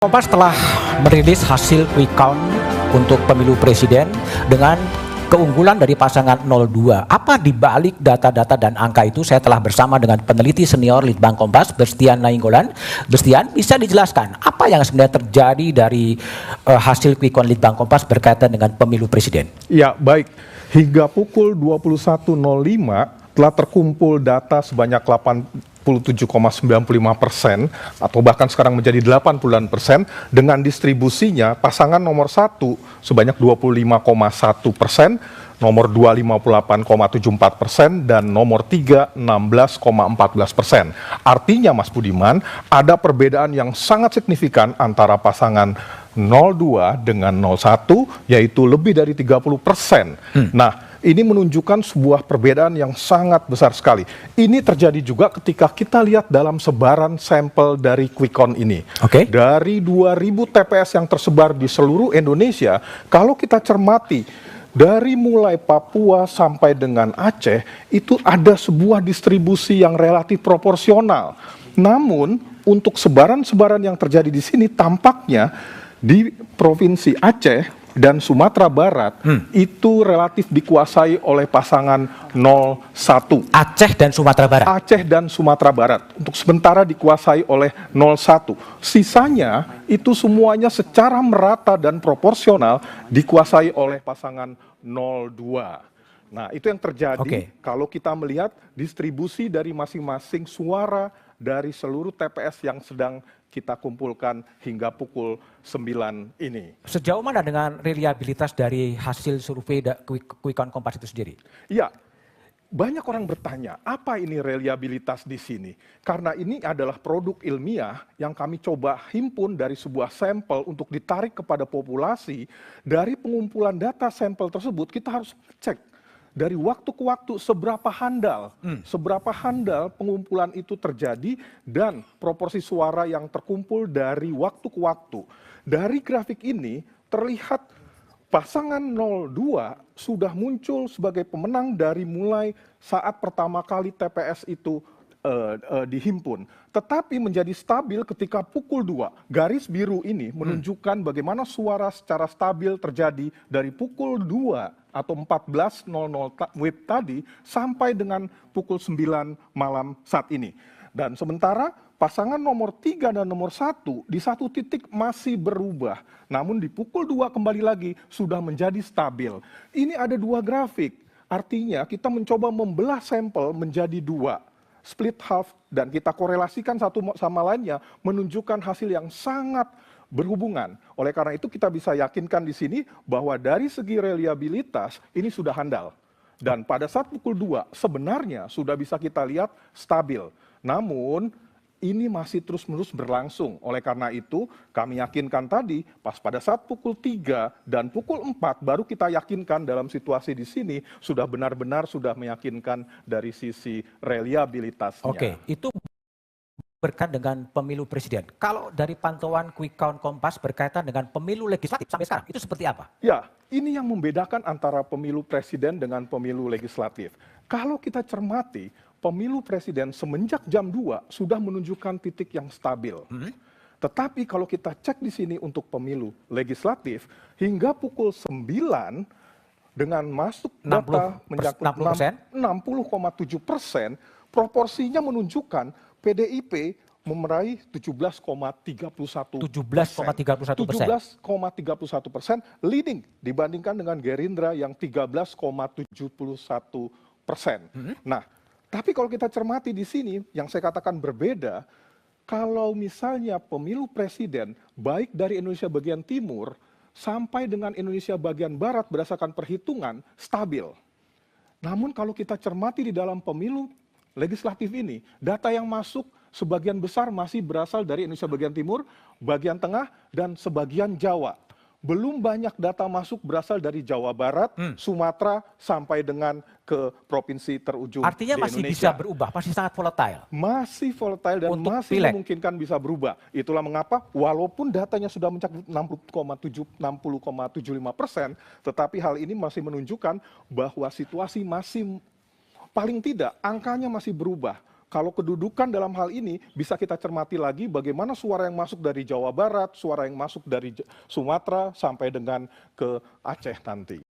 Kompas telah merilis hasil quick count untuk pemilu presiden dengan keunggulan dari pasangan 02. Apa dibalik data-data dan angka itu? Saya telah bersama dengan peneliti senior Litbang Kompas, Berstian Nainggolan. Berstian, bisa dijelaskan apa yang sebenarnya terjadi dari hasil quick count Litbang Kompas berkaitan dengan pemilu presiden? Ya, baik. Hingga pukul 21.05 telah terkumpul data sebanyak 87,95% atau bahkan sekarang menjadi 80% dengan distribusinya pasangan nomor 1 sebanyak 25,1%, nomor 2 58,74% dan nomor 3 16,14%. Artinya Mas Budiman, ada perbedaan yang sangat signifikan antara pasangan 02 dengan 01 yaitu lebih dari 30%. Nah, ini menunjukkan sebuah perbedaan yang sangat besar sekali. Ini terjadi juga ketika kita lihat dalam sebaran sampel dari quick count ini. Dari 2.000 TPS yang tersebar di seluruh Indonesia, kalau kita cermati dari mulai Papua sampai dengan Aceh, itu ada sebuah distribusi yang relatif proporsional. Namun, untuk sebaran-sebaran yang terjadi di sini tampaknya di Provinsi Aceh dan Sumatera Barat itu relatif dikuasai oleh pasangan 01. Aceh dan Sumatera Barat? Aceh dan Sumatera Barat. Untuk sementara dikuasai oleh 01. Sisanya itu semuanya secara merata dan proporsional dikuasai oleh pasangan 02. Nah, itu yang terjadi kalau kita melihat distribusi dari masing-masing suara dari seluruh TPS yang sedang kita kumpulkan hingga pukul 9 ini. Sejauh mana dengan reliabilitas dari hasil survei quick count Kompas itu sendiri? Ya, banyak orang bertanya, apa ini reliabilitas di sini? Karena ini adalah produk ilmiah yang kami coba himpun dari sebuah sampel untuk ditarik kepada populasi. Dari pengumpulan data sampel tersebut, kita harus cek dari waktu ke waktu seberapa handal pengumpulan itu terjadi dan proporsi suara yang terkumpul dari waktu ke waktu. Dari grafik ini terlihat pasangan 02 sudah muncul sebagai pemenang dari mulai saat pertama kali TPS itu dihimpun. Tetapi menjadi stabil ketika pukul 2. Garis biru ini menunjukkan bagaimana suara secara stabil terjadi dari pukul 2 atau 14.00 WIB tadi sampai dengan pukul 9 malam saat ini. Dan sementara pasangan nomor 3 dan nomor 1 di satu titik masih berubah. Namun di pukul 2 kembali lagi sudah menjadi stabil. Ini ada dua grafik. Artinya kita mencoba membelah sampel menjadi dua. Split half dan kita korelasikan satu sama lainnya menunjukkan hasil yang sangat berhubungan. Oleh karena itu kita bisa yakinkan di sini bahwa dari segi reliabilitas ini sudah handal. Dan pada saat pukul 2 sebenarnya sudah bisa kita lihat stabil. Namun ini masih terus-menerus berlangsung. Oleh karena itu, kami yakinkan tadi, pas pada saat pukul 3 dan pukul 4, baru kita yakinkan dalam situasi di sini, sudah benar-benar sudah meyakinkan dari sisi reliabilitasnya. Itu berkaitan dengan pemilu presiden. Kalau dari pantauan quick count Kompas berkaitan dengan pemilu legislatif sampai sekarang, itu seperti apa? Ya, ini yang membedakan antara pemilu presiden dengan pemilu legislatif. Kalau kita cermati, pemilu presiden semenjak jam 2 sudah menunjukkan titik yang stabil. Tetapi kalau kita cek di sini untuk pemilu legislatif, hingga pukul 9 dengan masuk data mencakup 60,7%, proporsinya menunjukkan PDIP meraih 17,31%. 17,31%, leading dibandingkan dengan Gerindra yang 13,71%. Nah, tapi kalau kita cermati di sini, yang saya katakan berbeda, kalau misalnya pemilu presiden, baik dari Indonesia bagian timur, sampai dengan Indonesia bagian barat berdasarkan perhitungan, stabil. Namun kalau kita cermati di dalam pemilu legislatif ini, data yang masuk sebagian besar masih berasal dari Indonesia bagian timur, bagian tengah, dan sebagian Jawa. Belum banyak data masuk berasal dari Jawa Barat, Sumatera, sampai dengan ke provinsi terujung. Artinya di masih Indonesia. bisa berubah, masih sangat volatile. Masih volatile dan untuk masih pileg memungkinkan bisa berubah. Itulah mengapa walaupun datanya sudah mencakup 60,75%, tetapi hal ini masih menunjukkan bahwa situasi masih paling tidak angkanya masih berubah. Kalau kedudukan dalam hal ini bisa kita cermati lagi bagaimana suara yang masuk dari Jawa Barat, suara yang masuk dari Sumatera sampai dengan ke Aceh nanti.